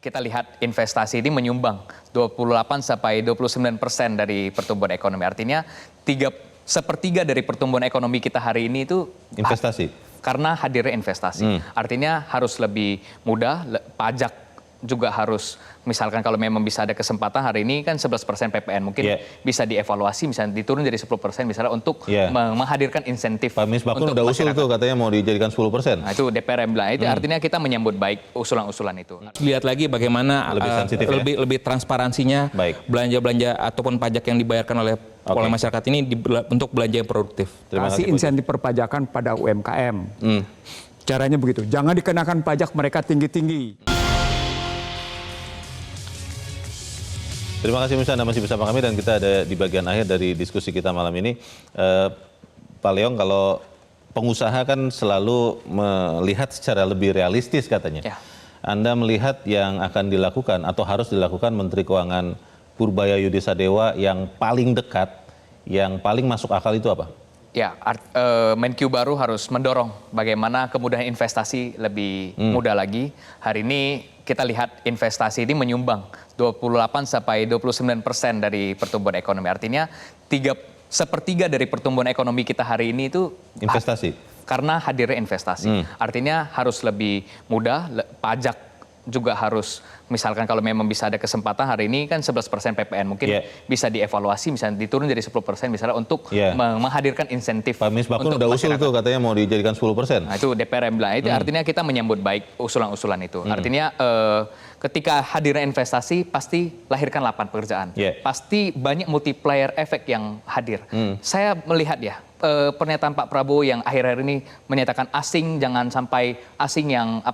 kita lihat investasi ini menyumbang 28-29% dari pertumbuhan ekonomi. Artinya sepertiga dari pertumbuhan ekonomi kita hari ini itu investasi. Karena hadirnya investasi. Artinya harus lebih mudah, pajak juga harus, misalkan kalau memang bisa ada kesempatan hari ini kan 11% PPN mungkin bisa dievaluasi, misalnya diturun jadi 10% misalnya untuk menghadirkan insentif. Pak Misbakun udah usul tuh katanya mau dijadikan 10%. Nah itu DPR yang bilang, itu artinya kita menyambut baik usulan-usulan itu. Lihat lagi bagaimana lebih sensitif lebih transparansinya belanja-belanja ataupun pajak yang dibayarkan oleh masyarakat ini untuk belanja yang produktif. Kasih insentif perpajakan pada UMKM. Caranya begitu, jangan dikenakan pajak mereka tinggi-tinggi. Terima kasih Anda masih bersama kami dan kita ada di bagian akhir dari diskusi kita malam ini. Pak Leong, kalau pengusaha kan selalu melihat secara lebih realistis katanya. Anda melihat yang akan dilakukan atau harus dilakukan Menteri Keuangan Purbaya Yudisadewa yang paling dekat, yang paling masuk akal itu apa? Ya, Menkyu baru harus mendorong bagaimana kemudahan investasi lebih mudah lagi. Hari ini kita lihat investasi ini menyumbang 28-29% dari pertumbuhan ekonomi. Artinya sepertiga dari pertumbuhan ekonomi kita hari ini itu investasi. Karena hadirnya investasi. Artinya harus lebih mudah, pajak juga harus, misalkan kalau memang bisa ada kesempatan hari ini kan 11% PPN mungkin bisa dievaluasi, misalnya diturun jadi 10% misalnya untuk menghadirkan insentif. Pak Misbakun udah usul tuh katanya mau dijadikan 10%. Nah itu DPR yang bilang, itu artinya kita menyambut baik usulan-usulan itu. Artinya ketika hadirnya investasi pasti lahirkan lapangan pekerjaan. Pasti banyak multiplier efek yang hadir. Saya melihat ya, pernyataan Pak Prabowo yang akhir-akhir ini menyatakan asing, jangan sampai asing yang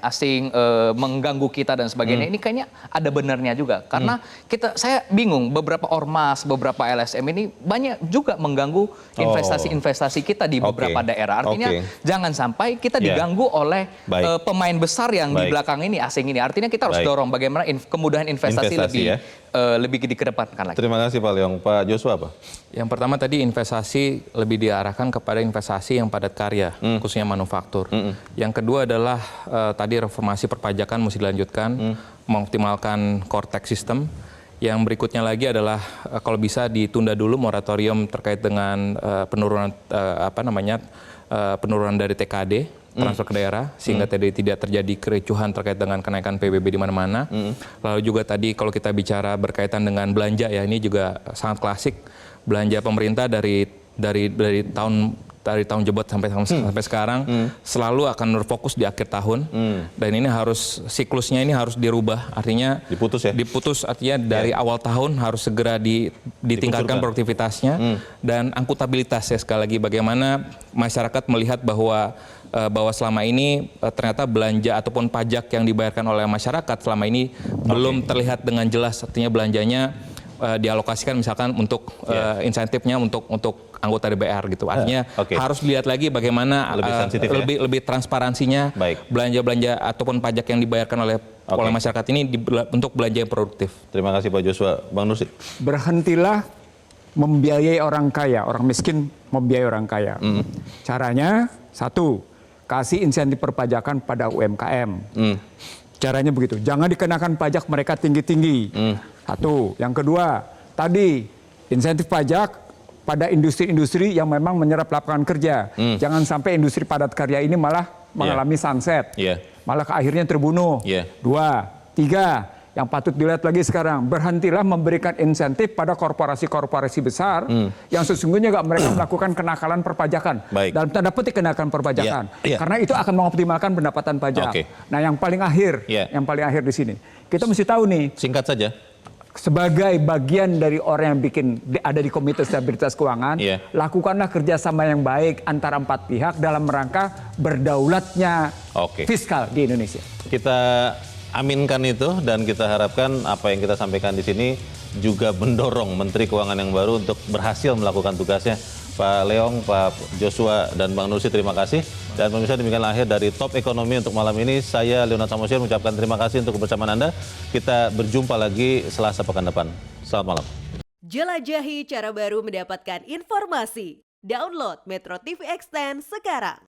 asing mengganggu kita dan sebagainya. Ini kayaknya ada benarnya juga karena saya bingung, beberapa ormas, beberapa LSM ini banyak juga mengganggu investasi-investasi kita di beberapa daerah. Artinya jangan sampai kita diganggu oleh pemain besar yang di belakang ini, asing ini. Artinya kita harus dorong bagaimana kemudahan investasi lebih dikedepankan lagi. Terima kasih Pak Leong. Pak Joshua apa? Yang pertama tadi investasi lebih diarahkan kepada investasi yang padat karya, khususnya manufaktur. Yang kedua adalah tadi reformasi perpajakan mesti dilanjutkan, mengoptimalkan core tax system. Yang berikutnya lagi adalah kalau bisa ditunda dulu moratorium terkait dengan penurunan dari TKD, transfer ke daerah, sehingga tidak terjadi kericuhan terkait dengan kenaikan PBB di mana-mana. Lalu juga tadi kalau kita bicara berkaitan dengan belanja ya, ini juga sangat klasik. Belanja pemerintah dari tahun jebot sampai sekarang selalu akan berfokus di akhir tahun, dan ini harus siklusnya ini harus dirubah, artinya diputus artinya dari awal tahun harus segera ditingkatkan produktivitasnya dan akuntabilitas ya, sekali lagi bagaimana masyarakat melihat bahwa selama ini ternyata belanja ataupun pajak yang dibayarkan oleh masyarakat selama ini belum terlihat dengan jelas, artinya belanjanya dialokasikan misalkan untuk insentifnya untuk anggota DPR gitu. Artinya harus dilihat lagi bagaimana lebih transparansinya belanja-belanja ataupun pajak yang dibayarkan oleh masyarakat ini untuk belanja yang produktif. Terima kasih Pak Joshua. Bang Nursi. Berhentilah membiayai orang kaya, orang miskin membiayai orang kaya. Caranya satu, kasih insentif perpajakan pada UMKM. Caranya begitu, jangan dikenakan pajak mereka tinggi-tinggi. Satu, yang kedua, tadi insentif pajak pada industri-industri yang memang menyerap lapangan kerja. Jangan sampai industri padat karya ini malah mengalami sunset, malah akhirnya terbunuh. Dua, tiga, yang patut dilihat lagi sekarang, berhentilah memberikan insentif pada korporasi-korporasi besar yang sesungguhnya mereka melakukan kenakalan perpajakan. Dalam tanda petik kenakalan perpajakan. Karena itu akan mengoptimalkan pendapatan pajak. Nah yang paling akhir di sini, kita mesti tahu nih. Singkat saja. Sebagai bagian dari orang yang ada di Komite Stabilitas Keuangan, lakukanlah kerjasama yang baik antara empat pihak dalam rangka berdaulatnya fiskal di Indonesia. Kita aminkan itu dan kita harapkan apa yang kita sampaikan di sini juga mendorong Menteri Keuangan yang baru untuk berhasil melakukan tugasnya. Pak Leong, Pak Joshua, dan Bang Nursi, terima kasih. Dan pemirsa, demikian akhir dari Top Ekonomi untuk malam ini. Saya Leonard Samosir mengucapkan terima kasih untuk kebersamaan Anda. Kita berjumpa lagi Selasa pekan depan. Selamat malam. Jelajahi cara baru mendapatkan informasi. Download Metro TV Extend sekarang.